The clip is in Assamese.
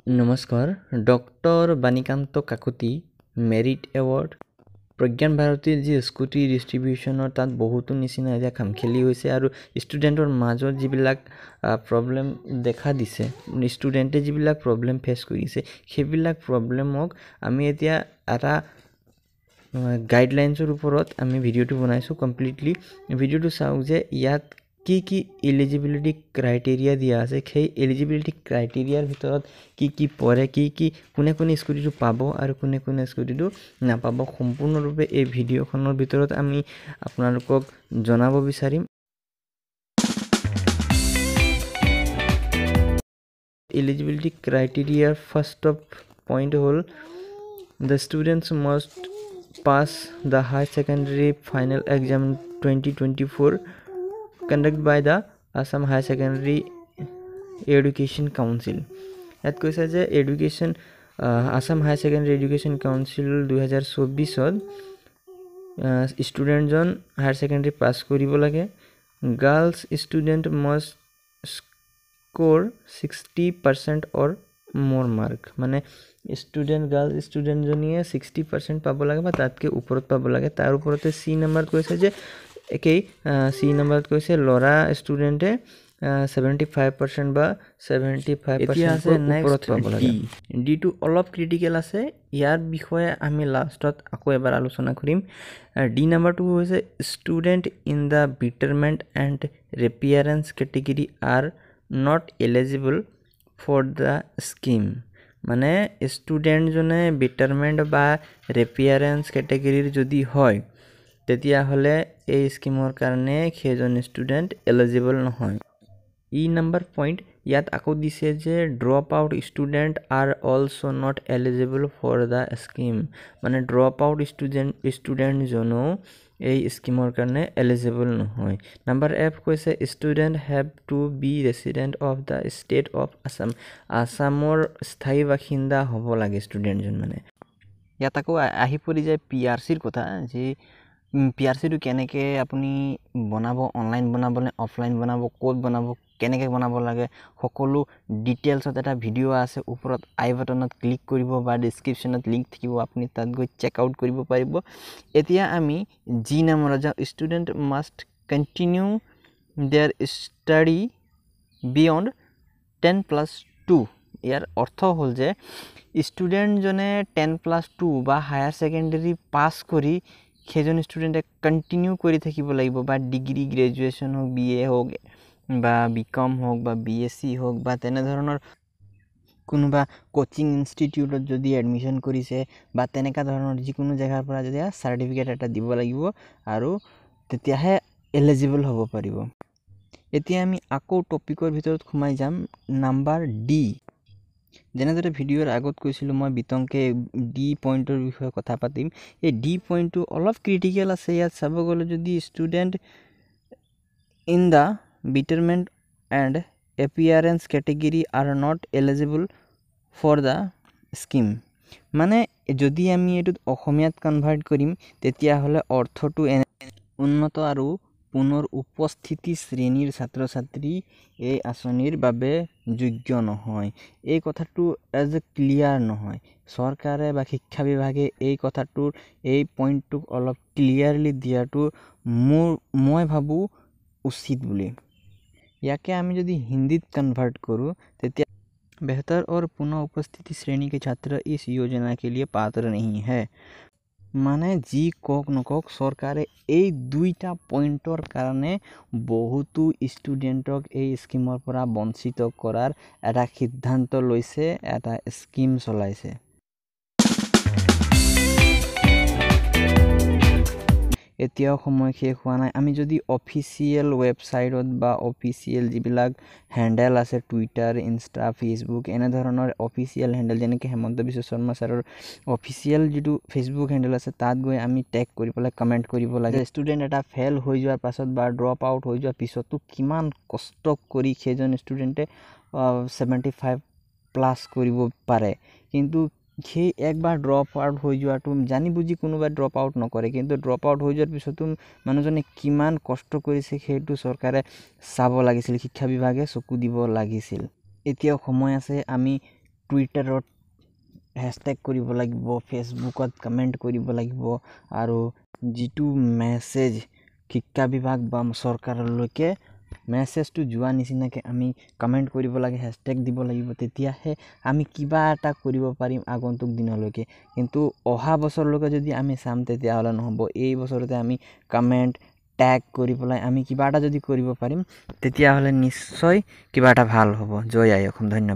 নমস্কাৰ doctor Banikanta Kakati merit award Pragyan ভাৰতীৰ যি স্কুটি ডিষ্ট্ৰিবিউশ্যনৰ তাত বহুতো নিচিনা এতিয়া খামখেলি হৈছে আৰু ষ্টুডেণ্টৰ মাজত যিবিলাক প্ৰব্লেম দেখা দিছে ষ্টুডেণ্টে যিবিলাক প্ৰব্লেম ফেচ কৰিছে সেইবিলাক প্ৰব্লেমক আমি এতিয়া এটা গাইডলাইনছৰ ওপৰত আমি ভিডিঅ'টো বনাইছোঁ কমপ্লিটলি ভিডিঅ'টো চাওক যে ইয়াত কি এলিজিবিলিটি ক্ৰাইটেৰিয়া দিয়া আছে সেই এলিজিবিলিটি ক্ৰাইটেৰিয়াৰ ভিতৰত কি পৰে কি কোনে স্কুটিটো পাব আৰু কোনে স্কুটিটো নাপাব সম্পূৰ্ণৰূপে এই ভিডিঅ'খনৰ ভিতৰত আমি আপোনালোকক জনাব বিচাৰিম এলিজিবিলিটি ক্ৰাইটেৰিয়াৰ ফাৰ্ষ্ট অফ পইণ্ট হ'ল the students must pass the high secondary final exam 2024 conducted by the Assam High Secondary Education Council. ইয়াত কৈছে যে education Assam high secondary education council 2024ত ষ্টুডেণ্টজন হায়াৰ ছেকেণ্ডেৰী পাছ কৰিব লাগে girls student must score 60% or more mark মানে গাৰ্ল ষ্টুডেণ্টজনীয়ে 60% পাব লাগে বা তাতকৈ ওপৰত পাব লাগে তাৰ ওপৰতে চি নাম্বাৰত কৈছে যে একেই চি নাম্বাৰত কৈছে ল'ৰা ষ্টুডেণ্টে 75% বা 75% ওপৰত পাব লাগে ডিটো অলপ ক্ৰিটিকেল আছে ইয়াৰ বিষয়ে আমি লাষ্টত আকৌ এবাৰ আলোচনা কৰিম ডি নাম্বাৰটো হৈছে student in the betterment and reappearance category are not eligible for the scheme মানে ষ্টুডেণ্টজনে বিটাৰমেণ্ট বা ৰিপেয়াৰেন্স কেটেগৰীৰ যদি হয় তেতিয়াহ'লে এই স্কিমৰ কাৰণে সেইজন ষ্টুডেণ্ট এলিজিবল নহয় ই নাম্বাৰ পইণ্ট ইয়াত আকৌ দিছে যে drop out student are also' not eligible for the scheme মানে ড্ৰপ আউট ষ্টুডেণ্টজনো এই স্কিমৰ কাৰণে এলিজিবল নহয় নাম্বাৰ এফ কৈছে student have to be resident of the state of Assam আছামৰ স্থায়ী বাসিন্দা হ'ব লাগে ষ্টুডেণ্টজন মানে ইয়াত আকৌ আহি পৰি যায় PRCৰ কথা যে PRCটো কেনেকৈ আপুনি বনাব অনলাইন বনাব নে অফলাইন বনাব ক'ত বনাব কেনেকৈ বনাব লাগে সকলো ডিটেইলছত এটা ভিডিঅ' আছে ওপৰত আই বাটনত ক্লিক কৰিব বা ডেছক্ৰিপশ্যনত লিংক থাকিব আপুনি তাত গৈ চেক আউট কৰিব পাৰিব এতিয়া আমি জি নাম্বাৰত যাওঁ student must continue their study beyond 10+2 ইয়াৰ অৰ্থ হ'ল যে ষ্টুডেণ্টজনে 10+2 বা হায়াৰ ছেকেণ্ডেৰী পাছ কৰি সেইজন ষ্টুডেণ্টে কণ্টিনিউ কৰি থাকিব লাগিব বা ডিগ্ৰী গ্ৰেজুৱেশ্যন হওক BA হওক বা BCom হওক বা BSc হওক বা তেনেধৰণৰ কোনোবা কোচিং ইনষ্টিটিউটত যদি এডমিশ্যন কৰিছে বা তেনেকুৱা ধৰণৰ যিকোনো জেগাৰ পৰা যদি চাৰ্টিফিকেট এটা দিব লাগিব আৰু তেতিয়াহে এলিজিবল হ'ব পাৰিব এতিয়া আমি আকৌ টপিকৰ ভিতৰত সোমাই যাম নাম্বাৰ ডি যেনেদৰে ভিডিঅ'ৰ আগত কৈছিলোঁ মই বিতংকে ডি পইণ্টৰ বিষয়ে কথা পাতিম এই ডি পইণ্টটো অলপ ক্ৰিটিকেল আছে ইয়াত চাব গ'লে যদি student in the betterment and appearance category are not eligible for the scheme মানে যদি আমি এইটোত অসমীয়াত কনভাৰ্ট কৰিম তেতিয়াহ'লে অৰ্থটো উন্নত আৰু পুনৰ উপস্থিতি শ্ৰেণীৰ ছাত্ৰ ছাত্ৰী এই আঁচনিৰ বাবে যোগ্য নহয় এই কথাটো এজ এ ক্লিয়াৰ নহয় চৰকাৰে বা শিক্ষা বিভাগে এই কথাটোৰ এই পইণ্টটোক অলপ ক্লিয়াৰলি দিয়াটো মই ভাবোঁ উচিত বুলি ইয়াকে আমি যদি হিন্দীত कन्वर्ट करूँ তেতিয়া बेहतर और पुनः उपस्थिति श्रेणी के छात्र इस योजना के लिए पात्र नहीं है মানে যি কক নকক চৰকাৰে এই দুইটা পইণ্টৰ কাৰণে বহুতো ষ্টুডেণ্টক এই স্কিমৰ পৰা বঞ্চিত কৰাৰ এটা সিদ্ধান্ত লৈছে এটা স্কিম চলাইছে এতিয়াও সময় শেষ হোৱা নাই আমি যদি অফিচিয়েল ৱেবছাইটত বা অফিচিয়েল যিবিলাক হেণ্ডেল আছে টুইটাৰ ইনষ্টা ফেচবুক এনেধৰণৰ অফিচিয়েল হেণ্ডেল যেনেকৈ হেমন্ত বিশ্ব শৰ্মা ছাৰৰ অফিচিয়েল যিটো ফেচবুক হেণ্ডেল আছে তাত গৈ আমি টেগ কৰি পেলাই কমেণ্ট কৰিব লাগে ষ্টুডেণ্ট এটা ফেল হৈ যোৱাৰ পাছত বা ড্ৰপ আউট হৈ যোৱাৰ পিছতো কিমান কষ্ট কৰি সেইজন ষ্টুডেণ্টে 75+ কৰিব পাৰে কিন্তু সেই একবাৰ ড্ৰপ আউট হৈ যোৱাটো জানি বুজি কোনোবাই ড্ৰপ আউট নকৰে কিন্তু ড্ৰপ আউট হৈ যোৱাৰ পিছতো মানুহজনে কিমান কষ্ট কৰিছে সেইটো চৰকাৰে চাব লাগিছিল শিক্ষা বিভাগে চকু দিব লাগিছিল এতিয়াও সময় আছে আমি টুইটাৰত হেছটেগ কৰিব লাগিব, ফেচবুকত কমেণ্ট কৰিব লাগিব, আৰু যিটো মেছেজ শিক্ষা বিভাগ বা চৰকাৰলৈকে মেছেজটো যোৱা নিচিনাকৈ আমি কমেণ্ট কৰিব লাগে, হেছটেগ দিব লাগিব, তেতিয়াহে আমি কিবা এটা কৰিব পাৰিম আগন্তুক দিনলৈকে। কিন্তু অহা বছৰলৈকে যদি আমি চাম তেতিয়াহ'লে নহ'ব। এই বছৰতে আমি কমেণ্ট টেগ কৰি পেলাই আমি কিবা এটা যদি কৰিব পাৰিম তেতিয়াহ'লে নিশ্চয় কিবা এটা ভাল হ'ব। জয় আই অসম। ধন্যবাদ।